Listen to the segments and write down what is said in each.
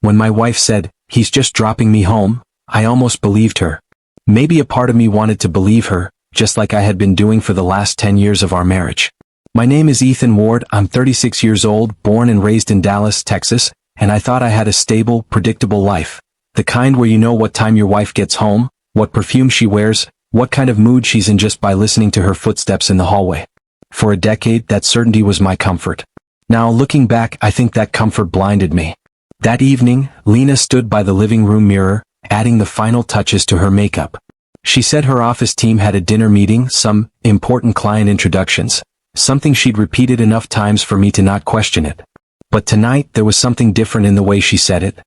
When my wife said, "He's just dropping me home," I almost believed her. Maybe a part of me wanted to believe her, just like I had been doing for the last 10 years of our marriage. My name is Ethan Ward, I'm 36 years old, born and raised in Dallas, Texas, and I thought I had a stable, predictable life. The kind where you know what time your wife gets home, what perfume she wears, what kind of mood she's in just by listening to her footsteps in the hallway. For a decade, that certainty was my comfort. Now, looking back, I think that comfort blinded me. That evening, Lena stood by the living room mirror, adding the final touches to her makeup. She said her office team had a dinner meeting, some important client introductions, something she'd repeated enough times for me to not question it. But tonight, there was something different in the way she said it.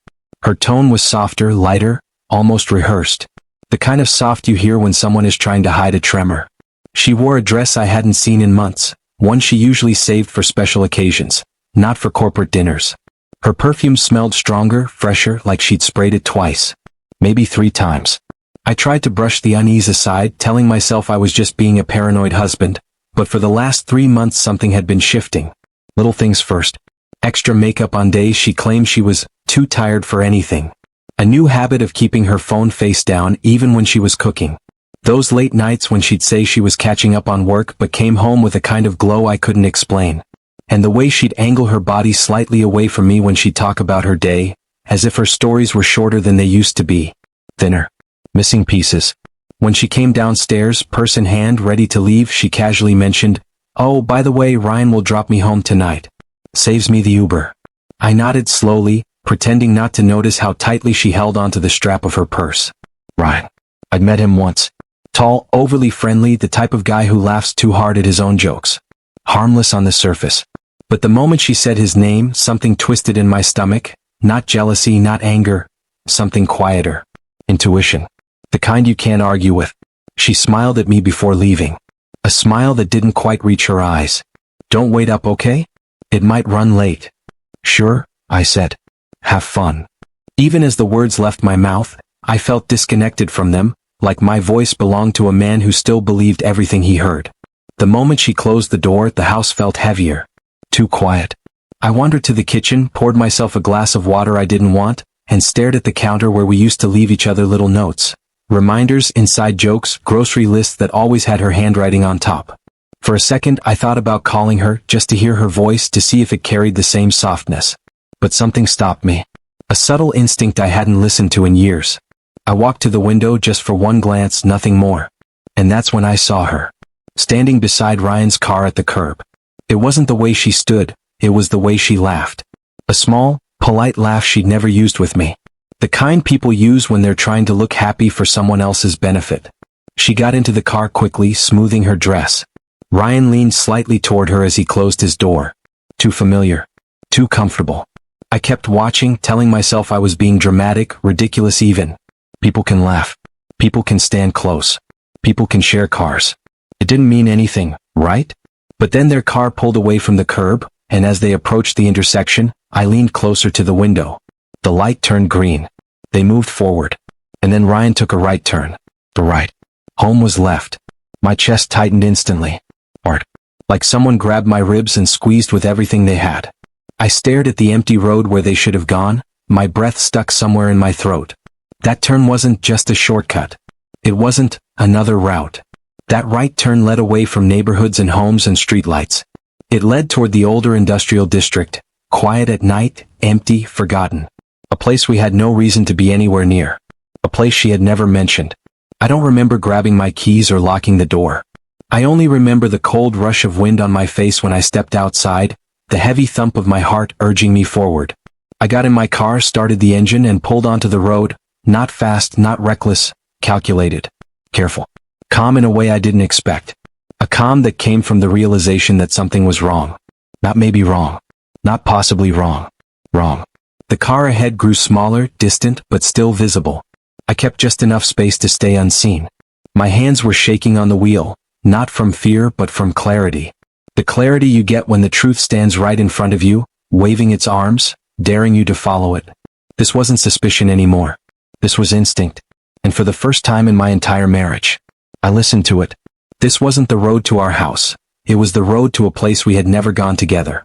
Her tone was softer, lighter, almost rehearsed. The kind of soft you hear when someone is trying to hide a tremor. She wore a dress I hadn't seen in months, one she usually saved for special occasions, not for corporate dinners. Her perfume smelled stronger, fresher, like she'd sprayed it twice. Maybe 3 times. I tried to brush the unease aside, telling myself I was just being a paranoid husband, but for the last 3 months something had been shifting. Little things first. Extra makeup on days she claimed she was too tired for anything. A new habit of keeping her phone face down even when she was cooking. Those late nights when she'd say she was catching up on work but came home with a kind of glow I couldn't explain. And the way she'd angle her body slightly away from me when she'd talk about her day, as if her stories were shorter than they used to be. Thinner. Missing pieces. When she came downstairs, purse in hand, ready to leave, she casually mentioned, "Oh, by the way, Ryan will drop me home tonight. Saves me the Uber." I nodded slowly, pretending not to notice how tightly she held onto the strap of her purse. Ryan. I'd met him once. Tall, overly friendly, the type of guy who laughs too hard at his own jokes. Harmless on the surface. But the moment she said his name, something twisted in my stomach. Not jealousy, not anger. Something quieter. Intuition. The kind you can't argue with. She smiled at me before leaving. A smile that didn't quite reach her eyes. "Don't wait up, okay? It might run late." "Sure," I said. "Have fun." Even as the words left my mouth, I felt disconnected from them, like my voice belonged to a man who still believed everything he heard. The moment she closed the door, the house felt heavier. Too quiet. I wandered to the kitchen, poured myself a glass of water I didn't want, and stared at the counter where we used to leave each other little notes. Reminders, inside jokes, grocery lists that always had her handwriting on top. For a second, I thought about calling her, just to hear her voice, to see if it carried the same softness. But something stopped me. A subtle instinct I hadn't listened to in years. I walked to the window just for one glance, nothing more. And that's when I saw her. Standing beside Ryan's car at the curb. It wasn't the way she stood, it was the way she laughed. A small, polite laugh she'd never used with me. The kind people use when they're trying to look happy for someone else's benefit. She got into the car quickly, smoothing her dress. Ryan leaned slightly toward her as he closed his door. Too familiar. Too comfortable. I kept watching, telling myself I was being dramatic, ridiculous even. People can laugh. People can stand close. People can share cars. It didn't mean anything, right? But then their car pulled away from the curb, and as they approached the intersection, I leaned closer to the window. The light turned green. They moved forward. And then Ryan took a right turn. The right. Home was left. My chest tightened instantly. Hard. Like someone grabbed my ribs and squeezed with everything they had. I stared at the empty road where they should have gone, my breath stuck somewhere in my throat. That turn wasn't just a shortcut. It wasn't another route. That right turn led away from neighborhoods and homes and streetlights. It led toward the older industrial district, quiet at night, empty, forgotten. A place we had no reason to be anywhere near. A place she had never mentioned. I don't remember grabbing my keys or locking the door. I only remember the cold rush of wind on my face when I stepped outside, the heavy thump of my heart urging me forward. I got in my car, started the engine, and pulled onto the road, not fast, not reckless, calculated. Careful. Calm in a way I didn't expect. A calm that came from the realization that something was wrong. Not maybe wrong. Not possibly wrong. Wrong. The car ahead grew smaller, distant, but still visible. I kept just enough space to stay unseen. My hands were shaking on the wheel, not from fear but from clarity. The clarity you get when the truth stands right in front of you, waving its arms, daring you to follow it. This wasn't suspicion anymore. This was instinct. And for the first time in my entire marriage, I listened to it. This wasn't the road to our house. It was the road to a place we had never gone together.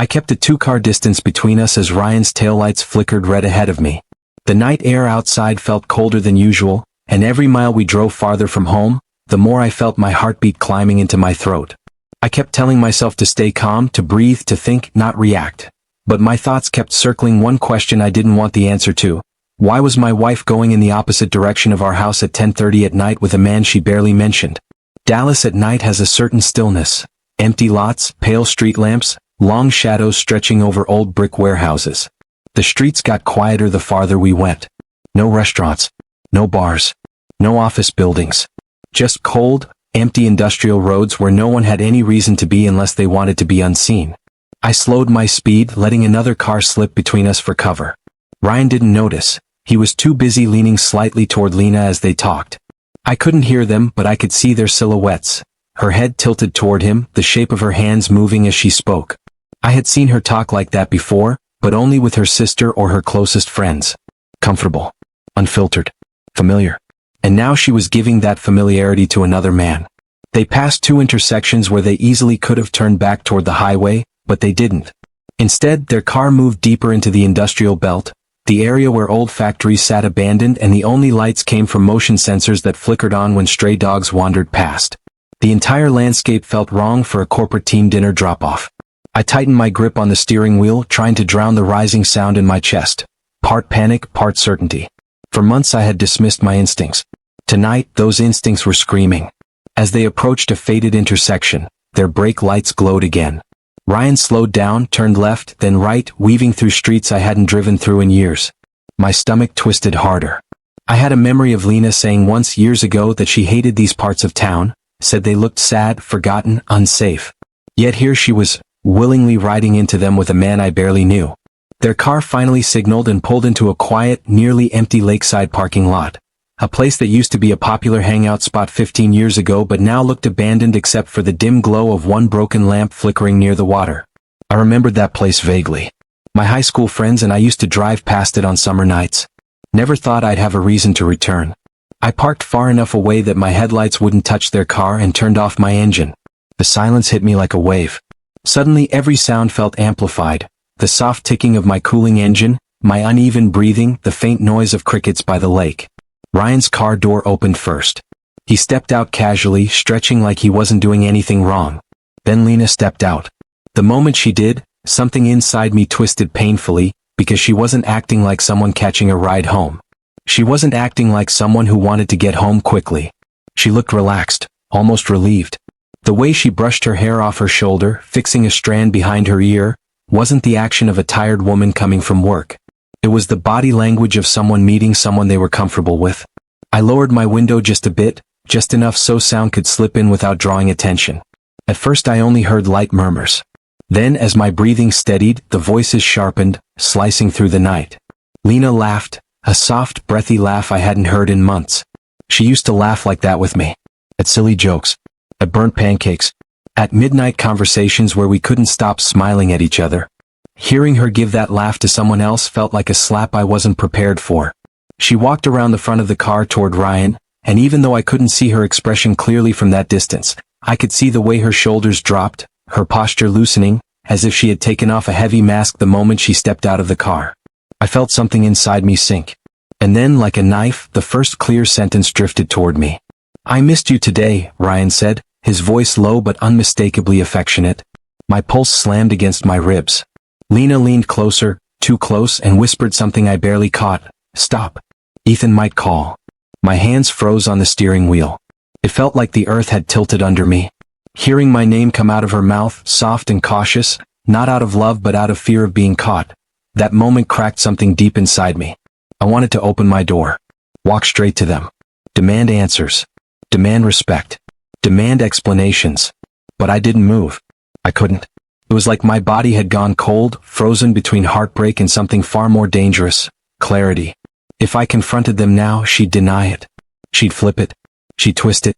I kept a 2-car distance between us as Ryan's taillights flickered red ahead of me. The night air outside felt colder than usual, and every mile we drove farther from home, the more I felt my heartbeat climbing into my throat. I kept telling myself to stay calm, to breathe, to think, not react. But my thoughts kept circling one question I didn't want the answer to. Why was my wife going in the opposite direction of our house at 10:30 at night with a man she barely mentioned? Dallas at night has a certain stillness. Empty lots, pale street lamps, long shadows stretching over old brick warehouses. The streets got quieter the farther we went. No restaurants. No bars. No office buildings. Just cold, empty industrial roads where no one had any reason to be unless they wanted to be unseen. I slowed my speed, letting another car slip between us for cover. Ryan didn't notice. He was too busy leaning slightly toward Lena as they talked. I couldn't hear them, but I could see their silhouettes. Her head tilted toward him, the shape of her hands moving as she spoke. I had seen her talk like that before, but only with her sister or her closest friends. Comfortable. Unfiltered. Familiar. And now she was giving that familiarity to another man. They passed 2 intersections where they easily could have turned back toward the highway, but they didn't. Instead, their car moved deeper into the industrial belt, the area where old factories sat abandoned and the only lights came from motion sensors that flickered on when stray dogs wandered past. The entire landscape felt wrong for a corporate team dinner drop-off. I tightened my grip on the steering wheel, trying to drown the rising sound in my chest. Part panic, part certainty. For months I had dismissed my instincts. Tonight, those instincts were screaming. As they approached a faded intersection, their brake lights glowed again. Ryan slowed down, turned left, then right, weaving through streets I hadn't driven through in years. My stomach twisted harder. I had a memory of Lena saying once years ago that she hated these parts of town, said they looked sad, forgotten, unsafe. Yet here she was, willingly riding into them with a man I barely knew. Their car finally signaled and pulled into a quiet, nearly empty lakeside parking lot. A place that used to be a popular hangout spot 15 years ago but now looked abandoned except for the dim glow of one broken lamp flickering near the water. I remembered that place vaguely. My high school friends and I used to drive past it on summer nights. Never thought I'd have a reason to return. I parked far enough away that my headlights wouldn't touch their car and turned off my engine. The silence hit me like a wave. Suddenly every sound felt amplified. The soft ticking of my cooling engine, my uneven breathing, the faint noise of crickets by the lake. Ryan's car door opened first. He stepped out casually, stretching like he wasn't doing anything wrong. Then Lena stepped out. The moment she did, something inside me twisted painfully, because she wasn't acting like someone catching a ride home. She wasn't acting like someone who wanted to get home quickly. She looked relaxed, almost relieved. The way she brushed her hair off her shoulder, fixing a strand behind her ear, wasn't the action of a tired woman coming from work. It was the body language of someone meeting someone they were comfortable with. I lowered my window just a bit, just enough so sound could slip in without drawing attention. At first I only heard light murmurs. Then as my breathing steadied, the voices sharpened, slicing through the night. Lena laughed, a soft, breathy laugh I hadn't heard in months. She used to laugh like that with me. At silly jokes. At burnt pancakes. At midnight conversations where we couldn't stop smiling at each other. Hearing her give that laugh to someone else felt like a slap I wasn't prepared for. She walked around the front of the car toward Ryan, and even though I couldn't see her expression clearly from that distance, I could see the way her shoulders dropped, her posture loosening, as if she had taken off a heavy mask the moment she stepped out of the car. I felt something inside me sink. And then, like a knife, the first clear sentence drifted toward me. "I missed you today," Ryan said, his voice low but unmistakably affectionate. My pulse slammed against my ribs. Lena leaned closer, too close, and whispered something I barely caught. "Stop. Ethan might call." My hands froze on the steering wheel. It felt like the earth had tilted under me. Hearing my name come out of her mouth, soft and cautious, not out of love but out of fear of being caught, that moment cracked something deep inside me. I wanted to open my door. Walk straight to them. Demand answers. Demand respect. Demand explanations. But I didn't move. I couldn't. It was like my body had gone cold, frozen between heartbreak and something far more dangerous, clarity. If I confronted them now, she'd deny it. She'd flip it. She'd twist it.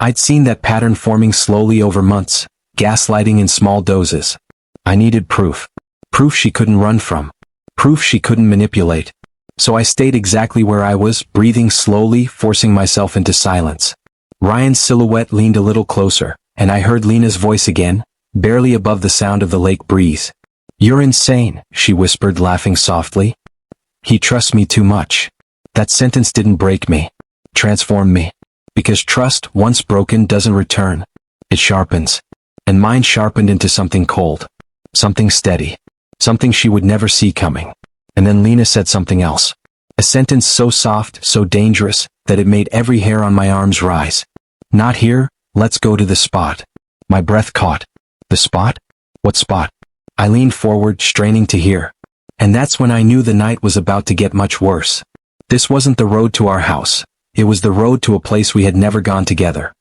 I'd seen that pattern forming slowly over months, gaslighting in small doses. I needed proof. Proof she couldn't run from. Proof she couldn't manipulate. So I stayed exactly where I was, breathing slowly, forcing myself into silence. Ryan's silhouette leaned a little closer, and I heard Lena's voice again, barely above the sound of the lake breeze. "You're insane," she whispered, laughing softly. "He trusts me too much." That sentence didn't break me. Transformed me. Because trust, once broken, doesn't return. It sharpens. And mine sharpened into something cold. Something steady. Something she would never see coming. And then Lena said something else. A sentence so soft, so dangerous, that it made every hair on my arms rise. "Not here, let's go to the spot." My breath caught. The spot? What spot? I leaned forward, straining to hear. And that's when I knew the night was about to get much worse. This wasn't the road to our house. It was the road to a place we had never gone together.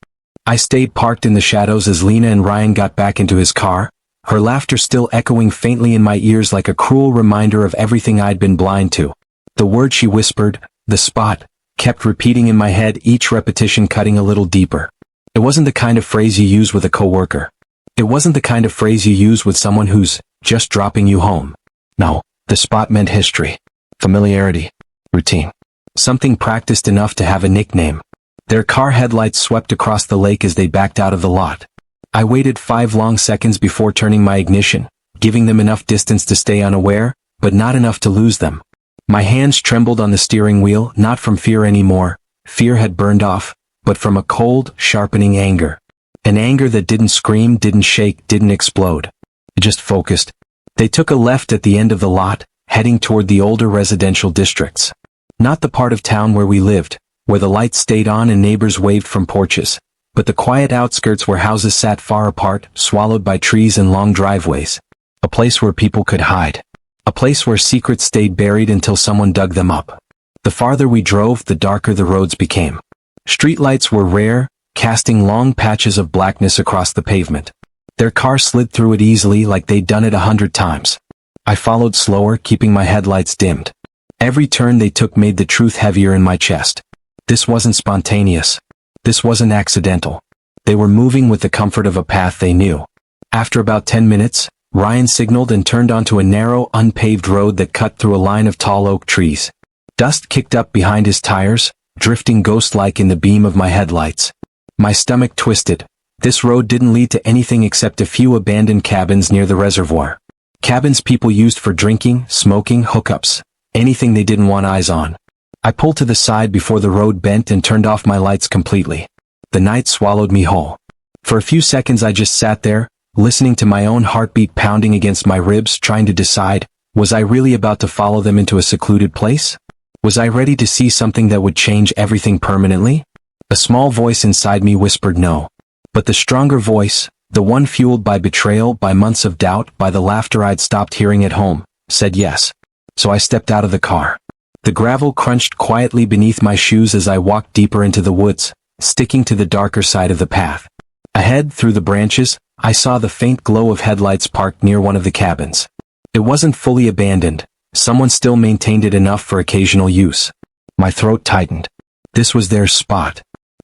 I stayed parked in the shadows as Lena and Ryan got back into his car, her laughter still echoing faintly in my ears like a cruel reminder of everything I'd been blind to. The word she whispered, the spot, kept repeating in my head, each repetition cutting a little deeper. It wasn't the kind of phrase you use with a coworker. It wasn't the kind of phrase you use with someone who's just dropping you home. No, the spot meant history, familiarity, routine. Something practiced enough to have a nickname. Their car headlights swept across the lake as they backed out of the lot. I waited 5 long seconds before turning my ignition, giving them enough distance to stay unaware, but not enough to lose them. My hands trembled on the steering wheel, not from fear anymore. Fear had burned off, but from a cold, sharpening anger. An anger that didn't scream, didn't shake, didn't explode. It just focused. They took a left at the end of the lot, heading toward the older residential districts. Not the part of town where we lived, where the lights stayed on and neighbors waved from porches, but the quiet outskirts where houses sat far apart, swallowed by trees and long driveways. A place where people could hide. A place where secrets stayed buried until someone dug them up. The farther we drove, the darker the roads became. Streetlights were rare, casting long patches of blackness across the pavement. Their car slid through it easily, like they'd done it 100 times. I followed slower, keeping my headlights dimmed. Every turn they took made the truth heavier in my chest. This wasn't spontaneous. This wasn't accidental. They were moving with the comfort of a path they knew. After about 10 minutes, Ryan signaled and turned onto a narrow, unpaved road that cut through a line of tall oak trees. Dust kicked up behind his tires, drifting ghost-like in the beam of my headlights. My stomach twisted. This road didn't lead to anything except a few abandoned cabins near the reservoir. Cabins people used for drinking, smoking, hookups. Anything they didn't want eyes on. I pulled to the side before the road bent and turned off my lights completely. The night swallowed me whole. For a few seconds I just sat there, listening to my own heartbeat pounding against my ribs, trying to decide, was I really about to follow them into a secluded place? Was I ready to see something that would change everything permanently? A small voice inside me whispered no. But the stronger voice, the one fueled by betrayal, by months of doubt, by the laughter I'd stopped hearing at home, said yes. So I stepped out of the car. The gravel crunched quietly beneath my shoes as I walked deeper into the woods, sticking to the darker side of the path. Ahead, through the branches, I saw the faint glow of headlights parked near one of the cabins. It wasn't fully abandoned. Someone still maintained it enough for occasional use. My throat tightened. This was their spot.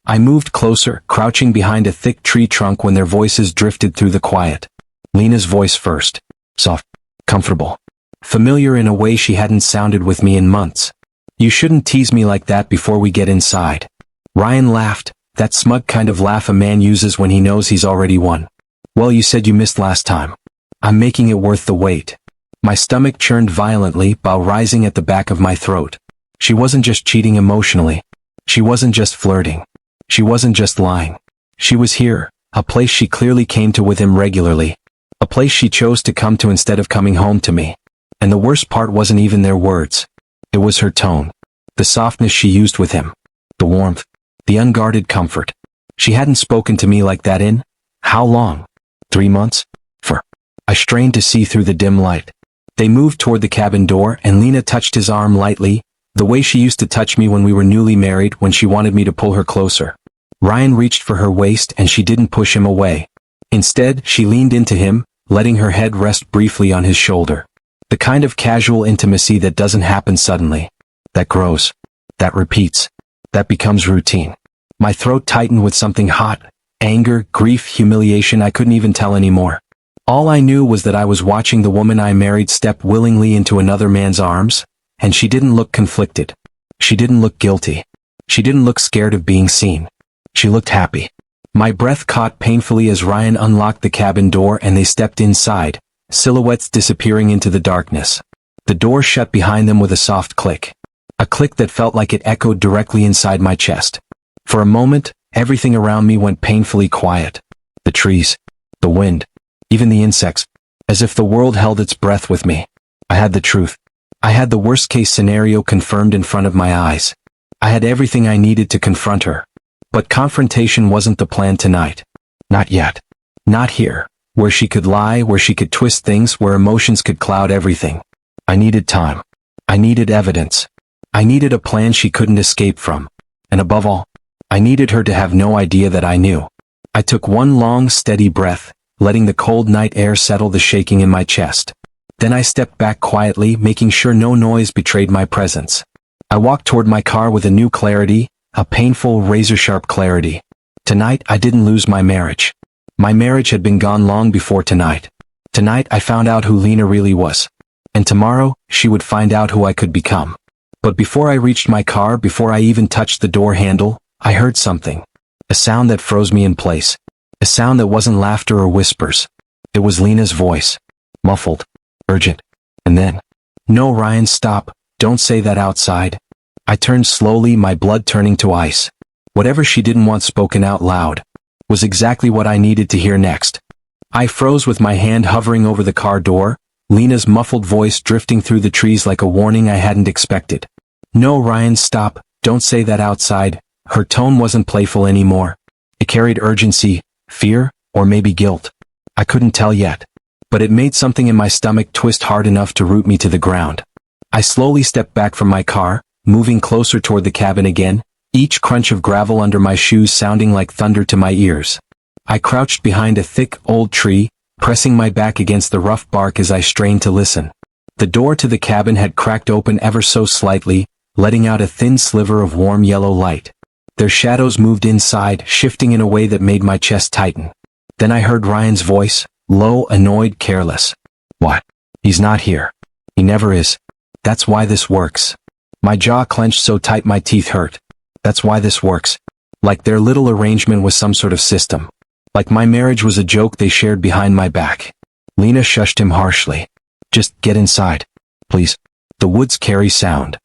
I moved closer, crouching behind a thick tree trunk when their voices drifted through the quiet. Lena's voice first. Soft. Comfortable. Familiar in a way she hadn't sounded with me in months. "You shouldn't tease me like that before we get inside." Ryan laughed, that smug kind of laugh a man uses when he knows he's already won. "Well, you said you missed last time. I'm making it worth the wait." My stomach churned violently, bile rising at the back of my throat. She wasn't just cheating emotionally. She wasn't just flirting. She wasn't just lying. She was here, a place she clearly came to with him regularly. A place she chose to come to instead of coming home to me. And the worst part wasn't even their words. It was her tone. The softness she used with him. The warmth. The unguarded comfort. She hadn't spoken to me like that in, how long? 3 months? I strained to see through the dim light. They moved toward the cabin door and Lena touched his arm lightly, the way she used to touch me when we were newly married, when she wanted me to pull her closer. Ryan reached for her waist and she didn't push him away. Instead, she leaned into him, letting her head rest briefly on his shoulder. The kind of casual intimacy that doesn't happen suddenly. That grows. That repeats. That becomes routine. My throat tightened with something hot. Anger, grief, humiliation, I couldn't even tell anymore. All I knew was that I was watching the woman I married step willingly into another man's arms, and she didn't look conflicted. She didn't look guilty. She didn't look scared of being seen. She looked happy. My breath caught painfully as Ryan unlocked the cabin door and they stepped inside, silhouettes disappearing into the darkness. The door shut behind them with a soft click. A click that felt like it echoed directly inside my chest. For a moment, everything around me went painfully quiet. The trees, the wind, even the insects, as if the world held its breath with me. I had the truth. I had the worst-case scenario confirmed in front of my eyes. I had everything I needed to confront her. But confrontation wasn't the plan tonight. Not yet. Not here, where she could lie, where she could twist things, where emotions could cloud everything. I needed time. I needed evidence. I needed a plan she couldn't escape from. And above all, I needed her to have no idea that I knew. I took one long, steady breath, letting the cold night air settle the shaking in my chest. Then I stepped back quietly, making sure no noise betrayed my presence. I walked toward my car with a new clarity, a painful, razor-sharp clarity. Tonight, I didn't lose my marriage. My marriage had been gone long before tonight. Tonight, I found out who Lena really was. And tomorrow, she would find out who I could become. But before I reached my car, before I even touched the door handle, I heard something. A sound that froze me in place. A sound that wasn't laughter or whispers. It was Lena's voice. Muffled. Urgent. And then, "No, Ryan, stop. Don't say that outside." I turned slowly, my blood turning to ice. Whatever she didn't want spoken out loud was exactly what I needed to hear next. I froze with my hand hovering over the car door, Lena's muffled voice drifting through the trees like a warning I hadn't expected. "No, Ryan, stop. Don't say that outside." Her tone wasn't playful anymore. It carried urgency, fear, or maybe guilt. I couldn't tell yet. But it made something in my stomach twist hard enough to root me to the ground. I slowly stepped back from my car, moving closer toward the cabin again, each crunch of gravel under my shoes sounding like thunder to my ears. I crouched behind a thick, old tree, pressing my back against the rough bark as I strained to listen. The door to the cabin had cracked open ever so slightly, letting out a thin sliver of warm yellow light. Their shadows moved inside, shifting in a way that made my chest tighten. Then I heard Ryan's voice, low, annoyed, careless. "What? He's not here. He never is. That's why this works." My jaw clenched so tight my teeth hurt. That's why this works. Like their little arrangement was some sort of system. Like my marriage was a joke they shared behind my back. Lena shushed him harshly. "Just get inside, please." The woods carry sound.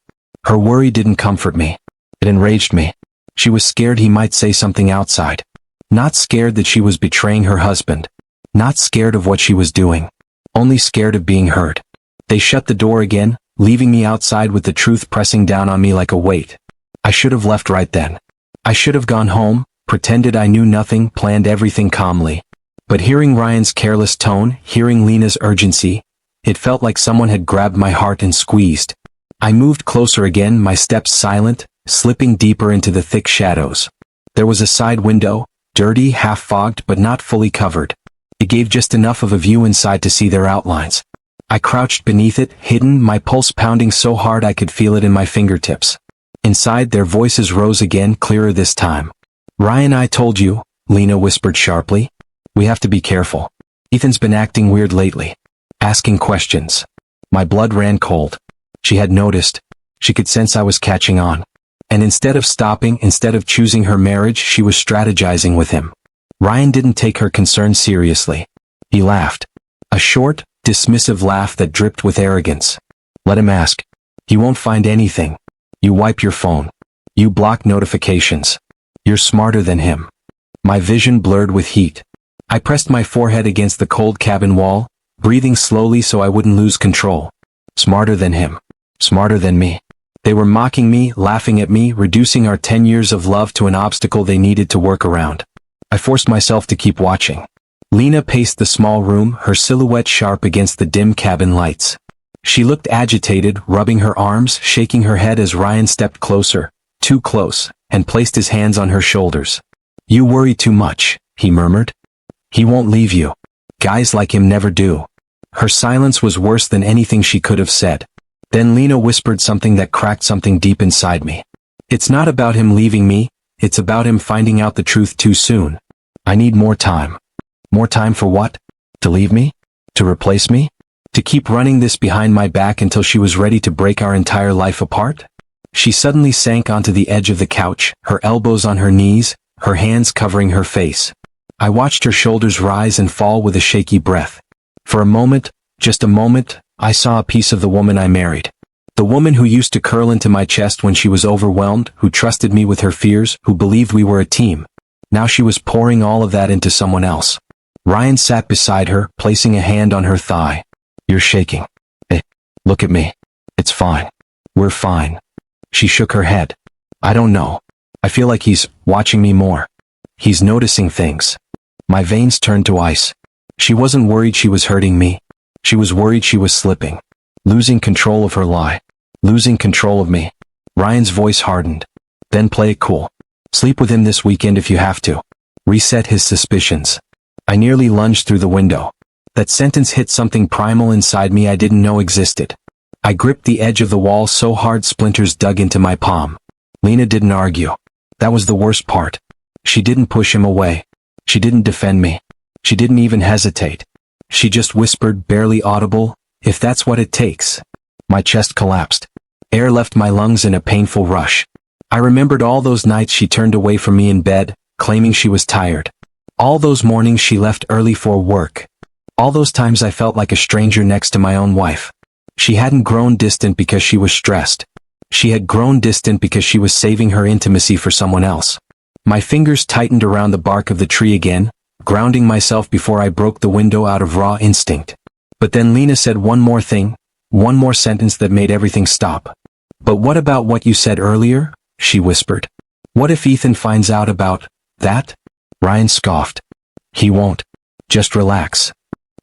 Her worry didn't comfort me. It enraged me. She was scared he might say something outside. Not scared that she was betraying her husband. Not scared of what she was doing. Only scared of being heard. They shut the door again, leaving me outside with the truth pressing down on me like a weight. I should have left right then. I should have gone home, pretended I knew nothing, planned everything calmly. But hearing Ryan's careless tone, hearing Lena's urgency, it felt like someone had grabbed my heart and squeezed. I moved closer again, my steps silent, slipping deeper into the thick shadows. There was a side window, dirty, half-fogged but not fully covered. It gave just enough of a view inside to see their outlines. I crouched beneath it, hidden, my pulse pounding so hard I could feel it in my fingertips. Inside, their voices rose again, clearer this time. "Ryan, I told you," Lena whispered sharply. "We have to be careful. Ethan's been acting weird lately. Asking questions." My blood ran cold. She had noticed. She could sense I was catching on. And instead of stopping, instead of choosing her marriage, she was strategizing with him. Ryan didn't take her concern seriously. He laughed. A short, dismissive laugh that dripped with arrogance. "Let him ask. He won't find anything. You wipe your phone. You block notifications. You're smarter than him." My vision blurred with heat. I pressed my forehead against the cold cabin wall, breathing slowly so I wouldn't lose control. Smarter than him. Smarter than me. They were mocking me, laughing at me, reducing our 10 years of love to an obstacle they needed to work around. I forced myself to keep watching. Lena paced the small room, her silhouette sharp against the dim cabin lights. She looked agitated, rubbing her arms, shaking her head as Ryan stepped closer, too close, and placed his hands on her shoulders. "You worry too much," he murmured. "He won't leave you. Guys like him never do." Her silence was worse than anything she could have said. Then Lena whispered something that cracked something deep inside me. "It's not about him leaving me, it's about him finding out the truth too soon. I need more time." More time for what? To leave me? To replace me? To keep running this behind my back until she was ready to break our entire life apart? She suddenly sank onto the edge of the couch, her elbows on her knees, her hands covering her face. I watched her shoulders rise and fall with a shaky breath. For a moment, just a moment, I saw a piece of the woman I married. The woman who used to curl into my chest when she was overwhelmed, who trusted me with her fears, who believed we were a team. Now she was pouring all of that into someone else. Ryan sat beside her, placing a hand on her thigh. You're shaking. Hey, look at me. It's fine. We're fine. She shook her head. I don't know. I feel like he's watching me more. He's noticing things. My veins turned to ice. She wasn't worried she was hurting me. She was worried she was slipping. Losing control of her lie. Losing control of me. Ryan's voice hardened. Then play it cool. Sleep with him this weekend if you have to. Reset his suspicions. I nearly lunged through the window. That sentence hit something primal inside me I didn't know existed. I gripped the edge of the wall so hard splinters dug into my palm. Lena didn't argue. That was the worst part. She didn't push him away. She didn't defend me. She didn't even hesitate. She just whispered, barely audible, if that's what it takes. My chest collapsed. Air left my lungs in a painful rush. I remembered all those nights she turned away from me in bed, claiming she was tired. All those mornings she left early for work. All those times I felt like a stranger next to my own wife. She hadn't grown distant because she was stressed. She had grown distant because she was saving her intimacy for someone else. My fingers tightened around the bark of the tree again, grounding myself before I broke the window out of raw instinct. But then Lena said one more thing, one more sentence that made everything stop. But what about what you said earlier? She whispered. What if Ethan finds out about that? Ryan scoffed. He won't. Just relax.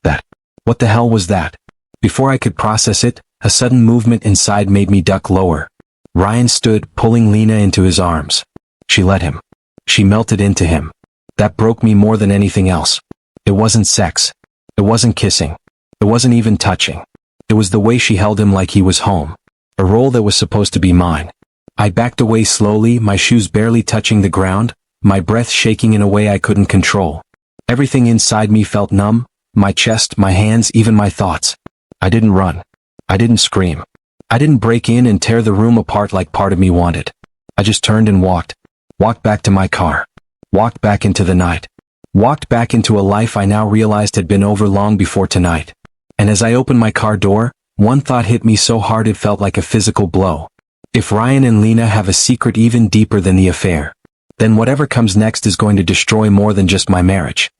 That. What the hell was that? Before I could process it, a sudden movement inside made me duck lower. Ryan stood, pulling Lena into his arms. She let him. She melted into him. That broke me more than anything else. It wasn't sex. It wasn't kissing. It wasn't even touching. It was the way she held him like he was home. A role that was supposed to be mine. I backed away slowly, my shoes barely touching the ground, my breath shaking in a way I couldn't control. Everything inside me felt numb, my chest, my hands, even my thoughts. I didn't run. I didn't scream. I didn't break in and tear the room apart like part of me wanted. I just turned and walked. Walked back to my car. Walked back into the night. Walked back into a life I now realized had been over long before tonight. And as I opened my car door, one thought hit me so hard it felt like a physical blow. If Ryan and Lena have a secret even deeper than the affair, then whatever comes next is going to destroy more than just my marriage.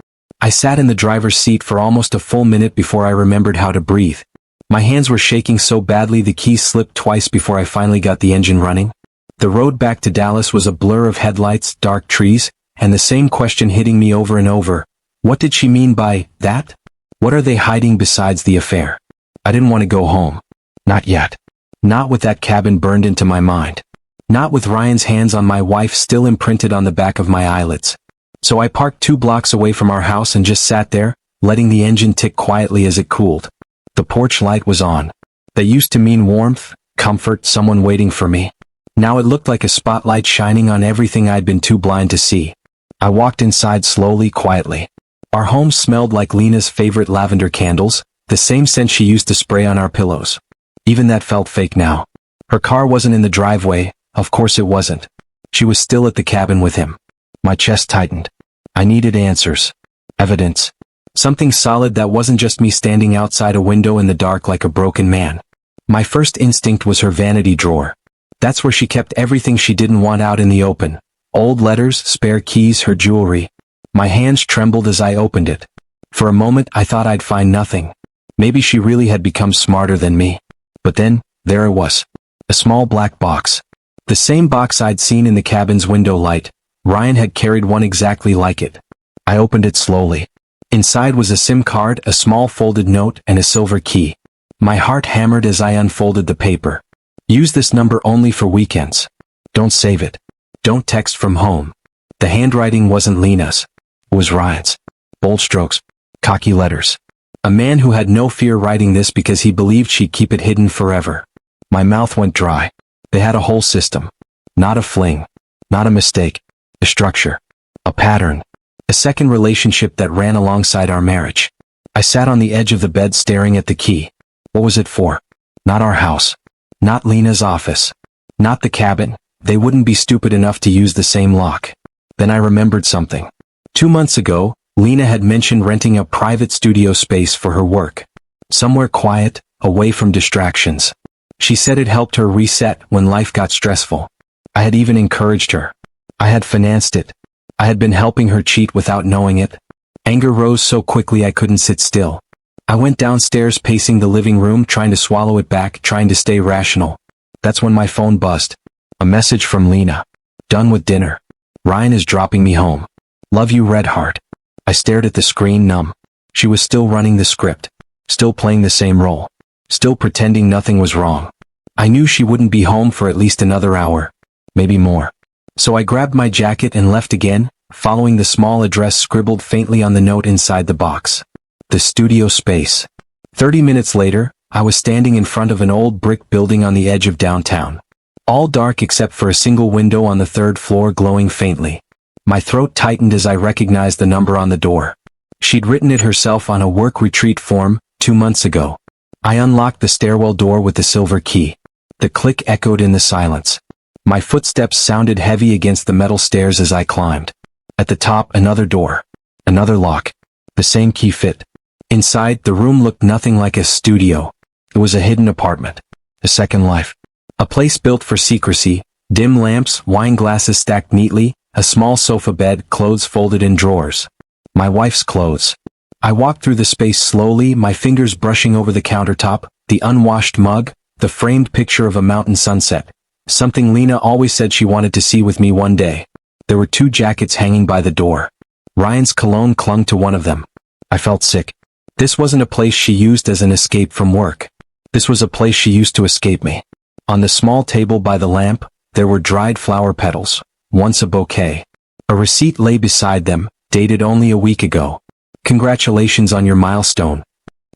I sat in the driver's seat for almost a full minute before I remembered how to breathe. My hands were shaking so badly the keys slipped twice before I finally got the engine running. The road back to Dallas was a blur of headlights, dark trees, and the same question hitting me over and over. What did she mean by that? What are they hiding besides the affair? I didn't want to go home. Not yet. Not with that cabin burned into my mind. Not with Ryan's hands on my wife still imprinted on the back of my eyelids. So I parked 2 blocks away from our house and just sat there, letting the engine tick quietly as it cooled. The porch light was on. That used to mean warmth, comfort, someone waiting for me. Now it looked like a spotlight shining on everything I'd been too blind to see. I walked inside slowly, quietly. Our home smelled like Lena's favorite lavender candles, the same scent she used to spray on our pillows. Even that felt fake now. Her car wasn't in the driveway, of course it wasn't. She was still at the cabin with him. My chest tightened. I needed answers. Evidence. Something solid that wasn't just me standing outside a window in the dark like a broken man. My first instinct was her vanity drawer. That's where she kept everything she didn't want out in the open. Old letters, spare keys, her jewelry. My hands trembled as I opened it. For a moment I thought I'd find nothing. Maybe she really had become smarter than me. But then, there it was. A small black box. The same box I'd seen in the cabin's window light. Ryan had carried one exactly like it. I opened it slowly. Inside was a SIM card, a small folded note, and a silver key. My heart hammered as I unfolded the paper. Use this number only for weekends. Don't save it. Don't text from home. The handwriting wasn't Lena's. It was Ryan's. Bold strokes. Cocky letters. A man who had no fear writing this because he believed she'd keep it hidden forever. My mouth went dry. They had a whole system. Not a fling. Not a mistake. A structure. A pattern. A second relationship that ran alongside our marriage. I sat on the edge of the bed staring at the key. What was it for? Not our house. Not Lena's office. Not the cabin. They wouldn't be stupid enough to use the same lock. Then I remembered something. 2 months ago, Lena had mentioned renting a private studio space for her work. Somewhere quiet, away from distractions. She said it helped her reset when life got stressful. I had even encouraged her. I had financed it. I had been helping her cheat without knowing it. Anger rose so quickly I couldn't sit still. I went downstairs pacing the living room trying to swallow it back, trying to stay rational. That's when my phone buzzed. A message from Lena. Done with dinner. Ryan is dropping me home. Love you, Red Heart. I stared at the screen, numb. She was still running the script. Still playing the same role. Still pretending nothing was wrong. I knew she wouldn't be home for at least another hour. Maybe more. So I grabbed my jacket and left again, following the small address scribbled faintly on the note inside the box. The studio space. 30 minutes later, I was standing in front of an old brick building on the edge of downtown. All dark except for a single window on the third floor glowing faintly. My throat tightened as I recognized the number on the door. She'd written it herself on a work retreat form, 2 months ago. I unlocked the stairwell door with the silver key. The click echoed in the silence. My footsteps sounded heavy against the metal stairs as I climbed. At the top, another door. Another lock. The same key fit. Inside, the room looked nothing like a studio. It was a hidden apartment. A second life. A place built for secrecy. Dim lamps, wine glasses stacked neatly, a small sofa bed, clothes folded in drawers. My wife's clothes. I walked through the space slowly, my fingers brushing over the countertop, the unwashed mug, the framed picture of a mountain sunset. Something Lena always said she wanted to see with me one day. There were 2 jackets hanging by the door. Ryan's cologne clung to one of them. I felt sick. This wasn't a place she used as an escape from work. This was a place she used to escape me. On the small table by the lamp, there were dried flower petals, once a bouquet. A receipt lay beside them, dated only a week ago. Congratulations on your milestone.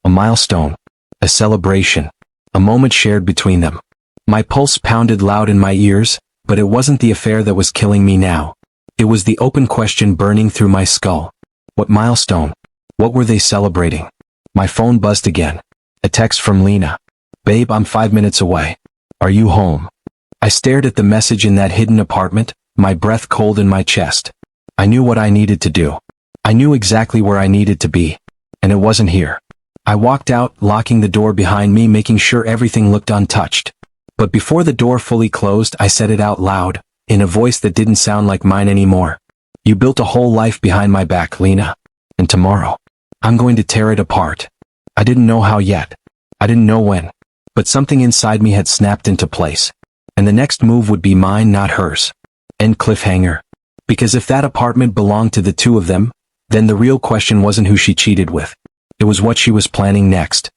A milestone. A celebration. A moment shared between them. My pulse pounded loud in my ears, but it wasn't the affair that was killing me now. It was the open question burning through my skull. What milestone? What were they celebrating? My phone buzzed again. A text from Lena. Babe, I'm 5 minutes away. Are you home? I stared at the message in that hidden apartment, my breath cold in my chest. I knew what I needed to do. I knew exactly where I needed to be. And it wasn't here. I walked out, locking the door behind me, making sure everything looked untouched. But before the door fully closed, I said it out loud, in a voice that didn't sound like mine anymore. You built a whole life behind my back, Lena. And tomorrow, I'm going to tear it apart. I didn't know how yet. I didn't know when. But something inside me had snapped into place. And the next move would be mine, not hers. End cliffhanger. Because if that apartment belonged to the 2 of them, then the real question wasn't who she cheated with. It was what she was planning next.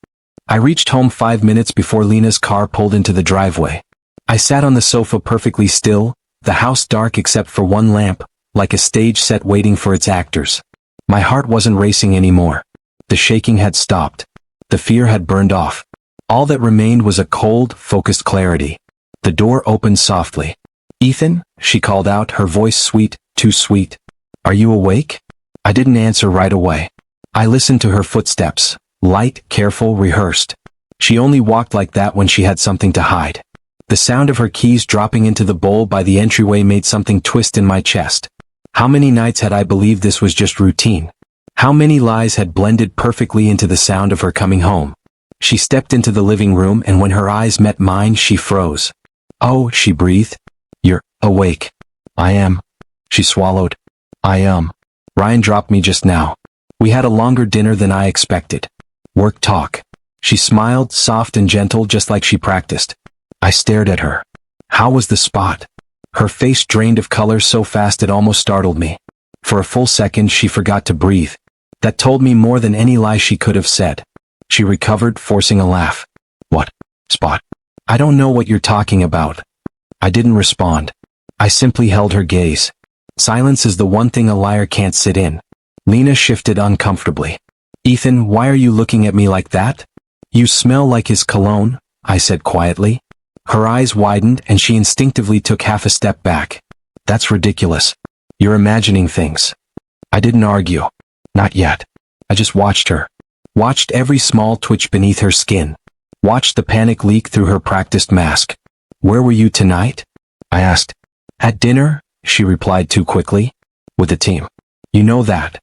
I reached home 5 minutes before Lena's car pulled into the driveway. I sat on the sofa perfectly still, the house dark except for one lamp, like a stage set waiting for its actors. My heart wasn't racing anymore. The shaking had stopped. The fear had burned off. All that remained was a cold, focused clarity. The door opened softly. Ethan, she called out, her voice sweet, too sweet. Are you awake? I didn't answer right away. I listened to her footsteps. Light, careful, rehearsed. She only walked like that when she had something to hide. The sound of her keys dropping into the bowl by the entryway made something twist in my chest. How many nights had I believed this was just routine? How many lies had blended perfectly into the sound of her coming home? She stepped into the living room, and when her eyes met mine, she froze. Oh, she breathed. You're awake. I am. She swallowed. I am. Ryan dropped me just now. We had a longer dinner than I expected. Work talk. She smiled, soft and gentle, just like she practiced. I stared at her. How was the spot? Her face drained of color so fast it almost startled me. For a full second she forgot to breathe. That told me more than any lie she could have said. She recovered, forcing a laugh. What spot? I don't know what you're talking about. I didn't respond. I simply held her gaze. Silence is the one thing a liar can't sit in. Lena shifted uncomfortably. Ethan, why are you looking at me like that? You smell like his cologne, I said quietly. Her eyes widened and she instinctively took half a step back. That's ridiculous. You're imagining things. I didn't argue. Not yet. I just watched her. Watched every small twitch beneath her skin. Watched the panic leak through her practiced mask. Where were you tonight? I asked. At dinner, she replied too quickly. With the team. You know that.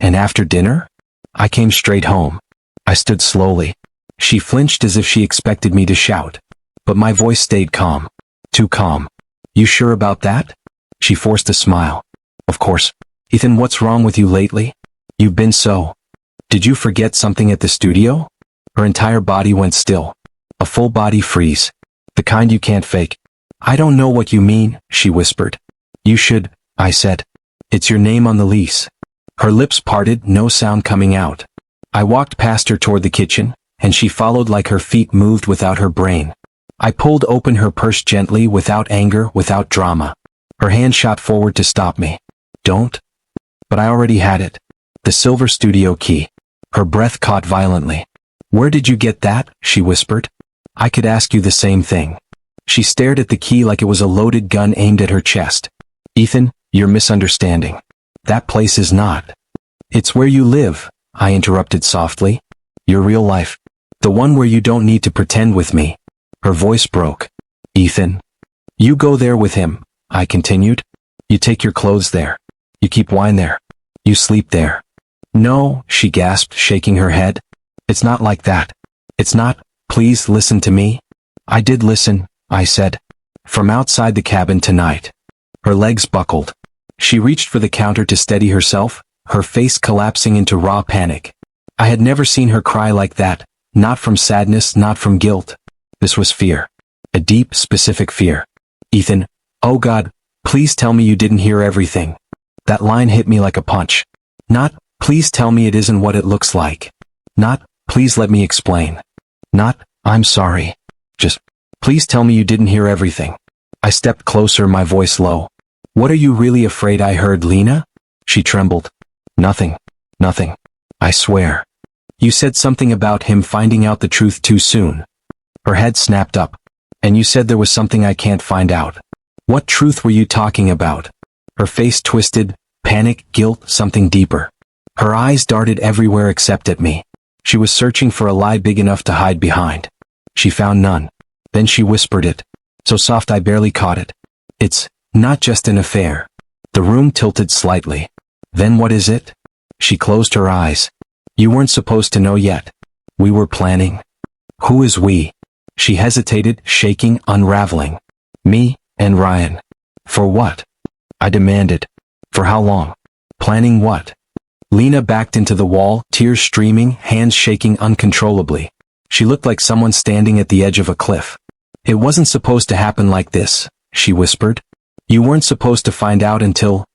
And after dinner? I came straight home. I stood slowly. She flinched as if she expected me to shout. But my voice stayed calm. Too calm. You sure about that? She forced a smile. Of course. Ethan, what's wrong with you lately? You've been so. Did you forget something at the studio? Her entire body went still. A full body freeze. The kind you can't fake. I don't know what you mean, she whispered. You should, I said. It's your name on the lease. Her lips parted, no sound coming out. I walked past her toward the kitchen, and she followed like her feet moved without her brain. I pulled open her purse gently, without anger, without drama. Her hand shot forward to stop me. Don't. But I already had it. The silver studio key. Her breath caught violently. Where did you get that? She whispered. I could ask you the same thing. She stared at the key like it was a loaded gun aimed at her chest. Ethan, you're misunderstanding. That place is not. It's where you live, I interrupted softly. Your real life. The one where you don't need to pretend with me. Her voice broke. Ethan. You go there with him, I continued. You take your clothes there. You keep wine there. You sleep there. No, she gasped, shaking her head. It's not like that. It's not. Please listen to me. I did listen, I said. From outside the cabin tonight. Her legs buckled. She reached for the counter to steady herself, her face collapsing into raw panic. I had never seen her cry like that, not from sadness, not from guilt. This was fear. A deep, specific fear. Ethan, oh God, please tell me you didn't hear everything. That line hit me like a punch. Not, please tell me it isn't what it looks like. Not, please let me explain. Not, I'm sorry. Just, please tell me you didn't hear everything. I stepped closer, my voice low. What are you really afraid I heard, Lena? She trembled. Nothing. Nothing. I swear. You said something about him finding out the truth too soon. Her head snapped up. And you said there was something I can't find out. What truth were you talking about? Her face twisted, panic, guilt, something deeper. Her eyes darted everywhere except at me. She was searching for a lie big enough to hide behind. She found none. Then she whispered it. So soft I barely caught it. It's not just an affair. The room tilted slightly. Then what is it? She closed her eyes. You weren't supposed to know yet. We were planning. Who is we? She hesitated, shaking, unraveling. Me and Ryan. For what? I demanded. For how long? Planning what? Lena backed into the wall, tears streaming, hands shaking uncontrollably. She looked like someone standing at the edge of a cliff. It wasn't supposed to happen like this, she whispered. You weren't supposed to find out until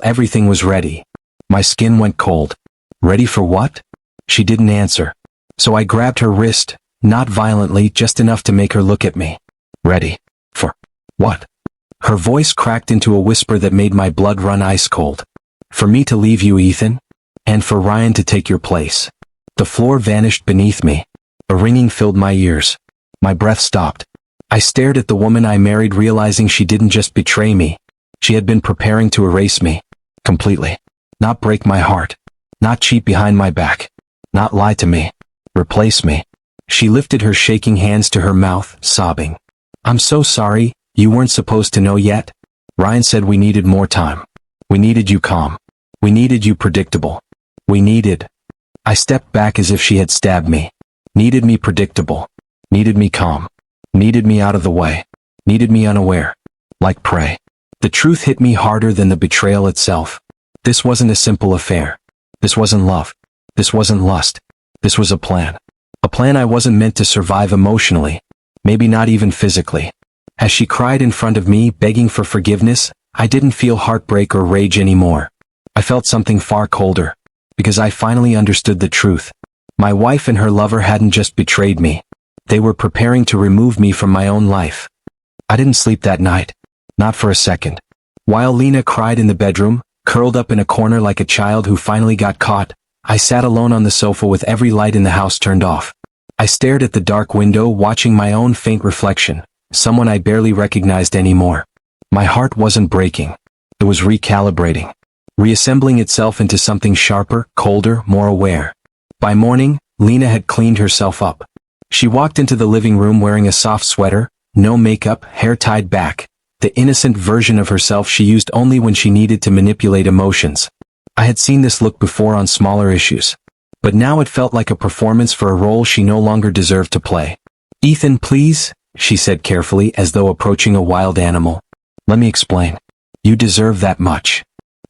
everything was ready. My skin went cold. Ready for what? She didn't answer. So I grabbed her wrist, not violently, just enough to make her look at me. Ready. For what? Her voice cracked into a whisper that made my blood run ice cold. For me to leave you, Ethan? And for Ryan to take your place. The floor vanished beneath me. A ringing filled my ears. My breath stopped. I stared at the woman I married, realizing she didn't just betray me. She had been preparing to erase me. Completely. Not break my heart. Not cheat behind my back. Not lie to me. Replace me. She lifted her shaking hands to her mouth, sobbing. I'm so sorry, you weren't supposed to know yet. Ryan said we needed more time. We needed you calm. We needed you predictable. We needed. I stepped back as if she had stabbed me. Needed me predictable. Needed me calm. Needed me out of the way. Needed me unaware. Like prey. The truth hit me harder than the betrayal itself. This wasn't a simple affair. This wasn't love. This wasn't lust. This was a plan. A plan I wasn't meant to survive emotionally. Maybe not even physically. As she cried in front of me, begging for forgiveness, I didn't feel heartbreak or rage anymore. I felt something far colder. Because I finally understood the truth. My wife and her lover hadn't just betrayed me. They were preparing to remove me from my own life. I didn't sleep that night. Not for a second. While Lena cried in the bedroom, curled up in a corner like a child who finally got caught, I sat alone on the sofa with every light in the house turned off. I stared at the dark window, watching my own faint reflection, someone I barely recognized anymore. My heart wasn't breaking. It was recalibrating. Reassembling itself into something sharper, colder, more aware. By morning, Lena had cleaned herself up. She walked into the living room wearing a soft sweater, no makeup, hair tied back, the innocent version of herself she used only when she needed to manipulate emotions. I had seen this look before on smaller issues. But now it felt like a performance for a role she no longer deserved to play. "Ethan, please," she said carefully, as though approaching a wild animal. "Let me explain. You deserve that much."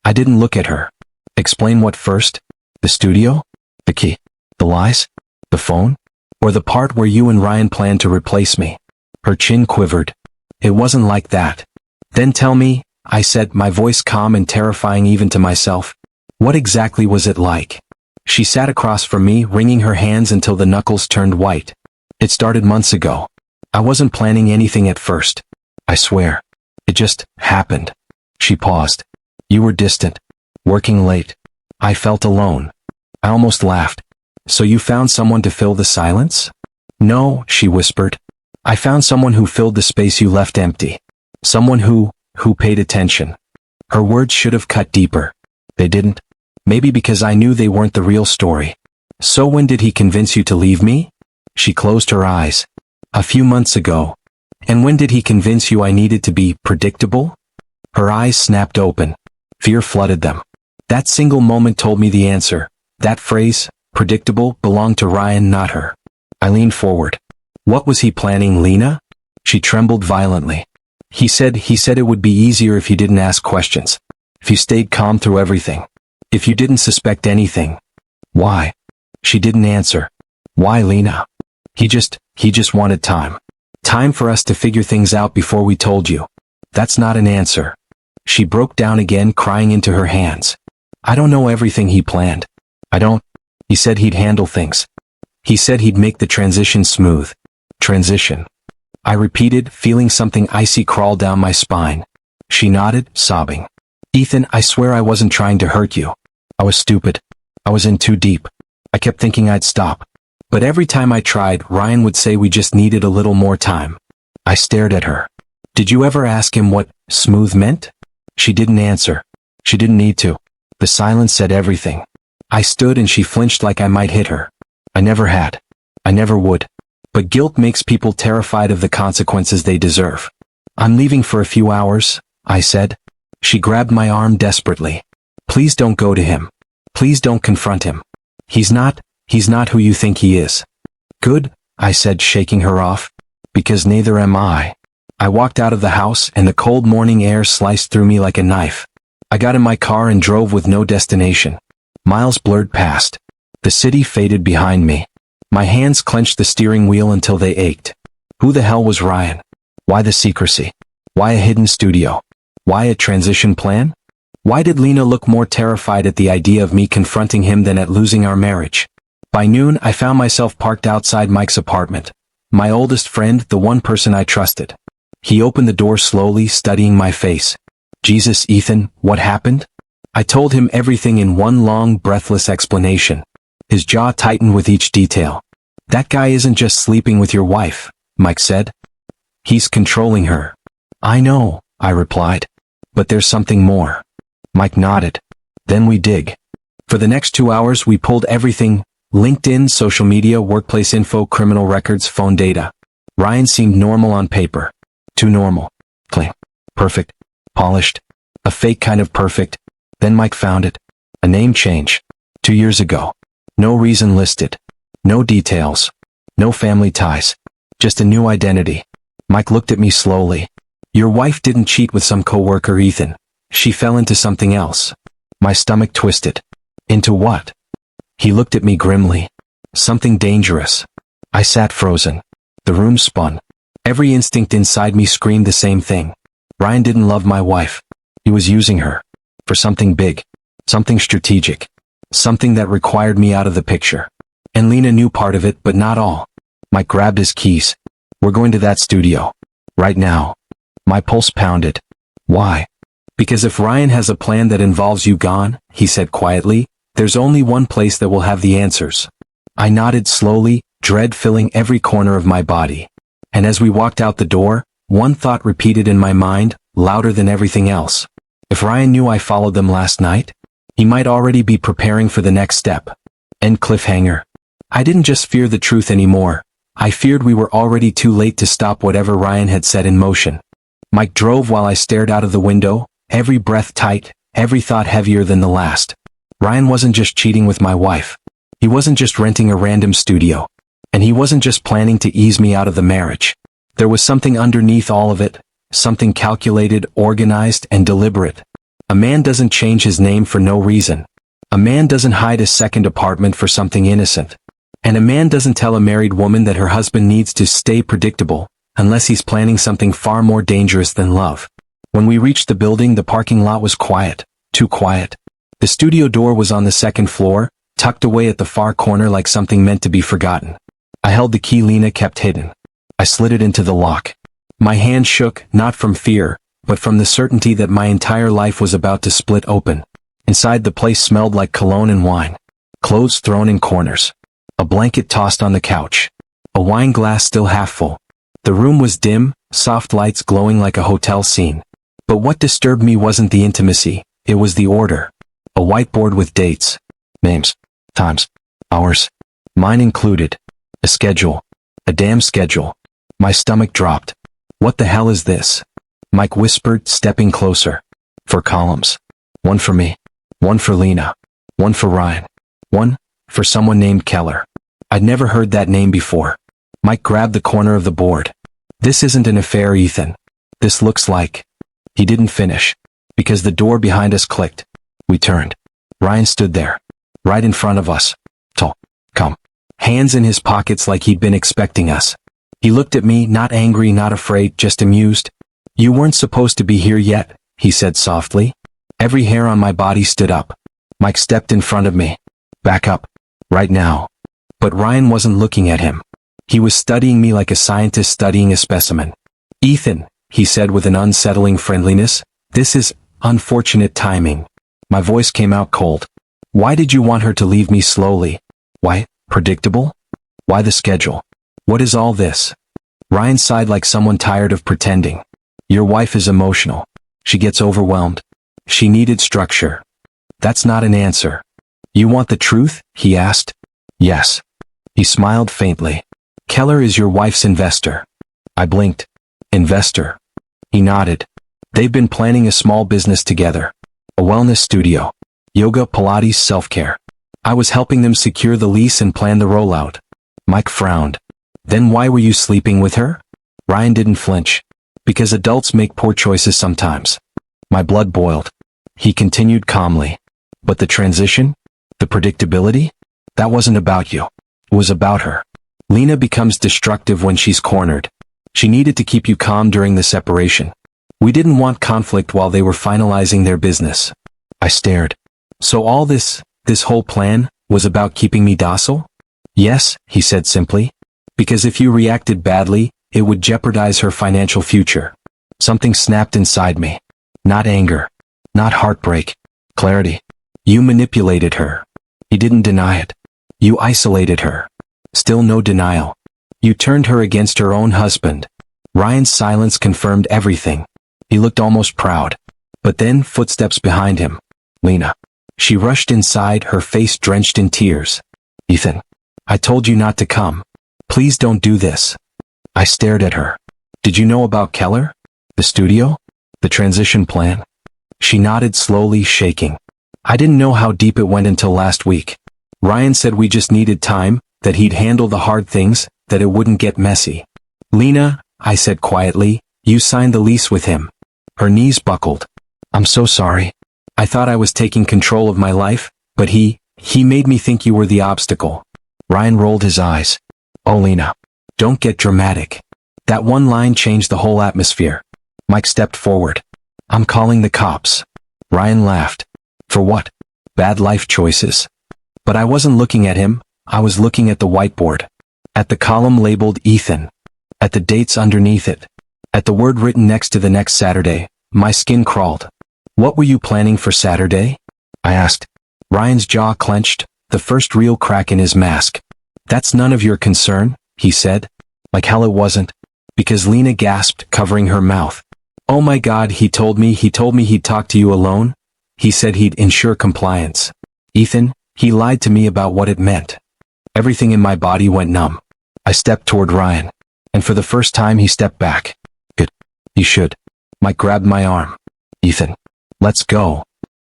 I didn't look at her. Explain what first? The studio? The key? The lies? The phone? Or the part where you and Ryan planned to replace me? Her chin quivered. "It wasn't like that." "Then tell me," I said, my voice calm and terrifying even to myself. "What exactly was it like?" She sat across from me, wringing her hands until the knuckles turned white. "It started months ago. I wasn't planning anything at first. I swear. It just happened." She paused. "You were distant. Working late. I felt alone." I almost laughed. "So you found someone to fill the silence?" "No," she whispered. "I found someone who filled the space you left empty. Someone who paid attention." Her words should have cut deeper. They didn't. Maybe because I knew they weren't the real story. "So when did he convince you to leave me?" She closed her eyes. "A few months ago." "And when did he convince you I needed to be predictable?" Her eyes snapped open. Fear flooded them. That single moment told me the answer. That phrase, predictable, belonged to Ryan, not her. I leaned forward. "What was he planning, Lena?" She trembled violently. He said it would be easier if you didn't ask questions. If you stayed calm through everything. If you didn't suspect anything." "Why?" She didn't answer. "Why, Lena?" He just wanted time. Time for us to figure things out before we told you." "That's not an answer." She broke down again, crying into her hands. "I don't know everything he planned. I don't. He said he'd handle things. He said he'd make the transition smooth." "Transition?" I repeated, feeling something icy crawl down my spine. She nodded, sobbing. "Ethan, I swear I wasn't trying to hurt you. I was stupid. I was in too deep. I kept thinking I'd stop. But every time I tried, Ryan would say we just needed a little more time." I stared at her. "Did you ever ask him what smooth meant?" She didn't answer. She didn't need to. The silence said everything. I stood and she flinched like I might hit her. "I never had. I never would. But guilt makes people terrified of the consequences they deserve." "I'm leaving for a few hours," I said. She grabbed my arm desperately. "Please don't go to him. Please don't confront him. He's not who you think he is." "Good," I said, shaking her off. "Because neither am I." I walked out of the house and the cold morning air sliced through me like a knife. I got in my car and drove with no destination. Miles blurred past. The city faded behind me. My hands clenched the steering wheel until they ached. Who the hell was Ryan? Why the secrecy? Why a hidden studio? Why a transition plan? Why did Lena look more terrified at the idea of me confronting him than at losing our marriage? By noon, I found myself parked outside Mike's apartment. My oldest friend, the one person I trusted. He opened the door slowly, studying my face. "Jesus, Ethan, what happened?" I told him everything in one long, breathless explanation. His jaw tightened with each detail. "That guy isn't just sleeping with your wife," Mike said. "He's controlling her." "I know," I replied. "But there's something more." Mike nodded. "Then we dig." For the next 2 hours we pulled everything: LinkedIn, social media, workplace info, criminal records, phone data. Ryan seemed normal on paper. Too normal. Clean. Perfect. Polished. A fake kind of perfect. Then Mike found it. A name change. 2 years ago. No reason listed. No details. No family ties. Just a new identity. Mike looked at me slowly. "Your wife didn't cheat with some coworker, Ethan. She fell into something else." My stomach twisted. "Into what?" He looked at me grimly. "Something dangerous." I sat frozen. The room spun. Every instinct inside me screamed the same thing. Ryan didn't love my wife. He was using her. For something big. Something strategic. Something that required me out of the picture. And Lena knew part of it, but not all. Mike grabbed his keys. "We're going to that studio. Right now." My pulse pounded. "Why?" "Because if Ryan has a plan that involves you gone," he said quietly, "there's only one place that will have the answers." I nodded slowly, dread filling every corner of my body. And as we walked out the door, one thought repeated in my mind, louder than everything else. If Ryan knew I followed them last night, he might already be preparing for the next step. End cliffhanger. I didn't just fear the truth anymore. I feared we were already too late to stop whatever Ryan had set in motion. Mike drove while I stared out of the window, every breath tight, every thought heavier than the last. Ryan wasn't just cheating with my wife. He wasn't just renting a random studio. And he wasn't just planning to ease me out of the marriage. There was something underneath all of it, something calculated, organized, and deliberate. A man doesn't change his name for no reason. A man doesn't hide a second apartment for something innocent. And a man doesn't tell a married woman that her husband needs to stay predictable, unless he's planning something far more dangerous than love. When we reached the building, the parking lot was quiet, too quiet. The studio door was on the second floor, tucked away at the far corner like something meant to be forgotten. I held the key Lena kept hidden. I slid it into the lock. My hand shook, not from fear, but from the certainty that my entire life was about to split open. Inside, the place smelled like cologne and wine. Clothes thrown in corners. A blanket tossed on the couch. A wine glass still half full. The room was dim, soft lights glowing like a hotel scene. But what disturbed me wasn't the intimacy, it was the order. A whiteboard with dates, names, times, hours, mine included. A schedule. A damn schedule. My stomach dropped. What the hell is this? Mike whispered, stepping closer. 4 columns. 1 for me. 1 for Lena. 1 for Ryan. 1 for someone named Keller. I'd never heard that name before. Mike grabbed the corner of the board. This isn't an affair, Ethan. This looks like... He didn't finish. Because the door behind us clicked. We turned. Ryan stood there. Right in front of us. Tall. Calm. Hands in his pockets like he'd been expecting us. He looked at me, not angry, not afraid, just amused. You weren't supposed to be here yet, he said softly. Every hair on my body stood up. Mike stepped in front of me. Back up. Right now. But Ryan wasn't looking at him. He was studying me like a scientist studying a specimen. Ethan, he said with an unsettling friendliness, this is unfortunate timing. My voice came out cold. Why did you want her to leave me slowly? Why, predictable? Why the schedule? What is all this? Ryan sighed like someone tired of pretending. Your wife is emotional. She gets overwhelmed. She needed structure. That's not an answer. You want the truth? He asked. Yes. He smiled faintly. Keller is your wife's investor. I blinked. Investor. He nodded. They've been planning a small business together. A wellness studio. Yoga, Pilates, self-care. I was helping them secure the lease and plan the rollout. Mike frowned. Then why were you sleeping with her? Ryan didn't flinch. Because adults make poor choices sometimes. My blood boiled. He continued calmly. But the transition? The predictability? That wasn't about you. It was about her. Lena becomes destructive when she's cornered. She needed to keep you calm during the separation. We didn't want conflict while they were finalizing their business. I stared. So all this whole plan, was about keeping me docile? Yes, he said simply. Because if you reacted badly, it would jeopardize her financial future. Something snapped inside me. Not anger. Not heartbreak. Clarity. You manipulated her. He didn't deny it. You isolated her. Still no denial. You turned her against her own husband. Ryan's silence confirmed everything. He looked almost proud. But then, footsteps behind him. Lena. She rushed inside, her face drenched in tears. Ethan. I told you not to come. Please don't do this. I stared at her. Did you know about Keller? The studio? The transition plan? She nodded slowly, shaking. I didn't know how deep it went until last week. Ryan said we just needed time, that he'd handle the hard things, that it wouldn't get messy. Lena, I said quietly, you signed the lease with him. Her knees buckled. I'm so sorry. I thought I was taking control of my life, but he made me think you were the obstacle. Ryan rolled his eyes. Oh, Lena. Don't get dramatic. That one line changed the whole atmosphere. Mike stepped forward. I'm calling the cops. Ryan laughed. For what? Bad life choices. But I wasn't looking at him, I was looking at the whiteboard. At the column labeled Ethan. At the dates underneath it. At the word written next to the next Saturday. My skin crawled. What were you planning for Saturday? I asked. Ryan's jaw clenched, the first real crack in his mask. That's none of your concern, he said. Like hell it wasn't. Because Lena gasped, covering her mouth. Oh my God, he told me he'd talk to you alone. He said he'd ensure compliance. Ethan, he lied to me about what it meant. Everything in my body went numb. I stepped toward Ryan. And for the first time he stepped back. Good. He should. Mike grabbed my arm. Ethan. Let's go.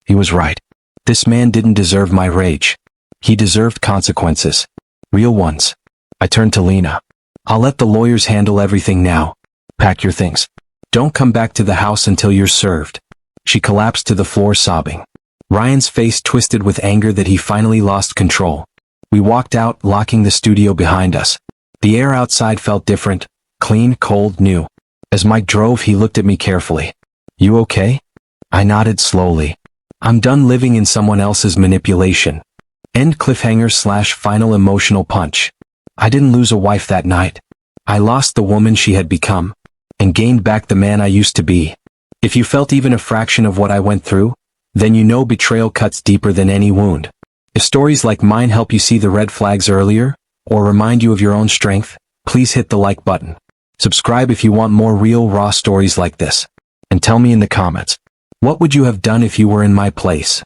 He was right. This man didn't deserve my rage. He deserved consequences. Real ones. I turned to Lena. I'll let the lawyers handle everything now. Pack your things. Don't come back to the house until you're served. She collapsed to the floor sobbing. Ryan's face twisted with anger that he finally lost control. We walked out, locking the studio behind us. The air outside felt different, clean, cold, new. As Mike drove, he looked at me carefully. You okay? I nodded slowly. I'm done living in someone else's manipulation. End cliffhanger / final emotional punch. I didn't lose a wife that night. I lost the woman she had become, and gained back the man I used to be. If you felt even a fraction of what I went through, then you know betrayal cuts deeper than any wound. If stories like mine help you see the red flags earlier, or remind you of your own strength, please hit the like button. Subscribe if you want more real, raw stories like this. And tell me in the comments, what would you have done if you were in my place?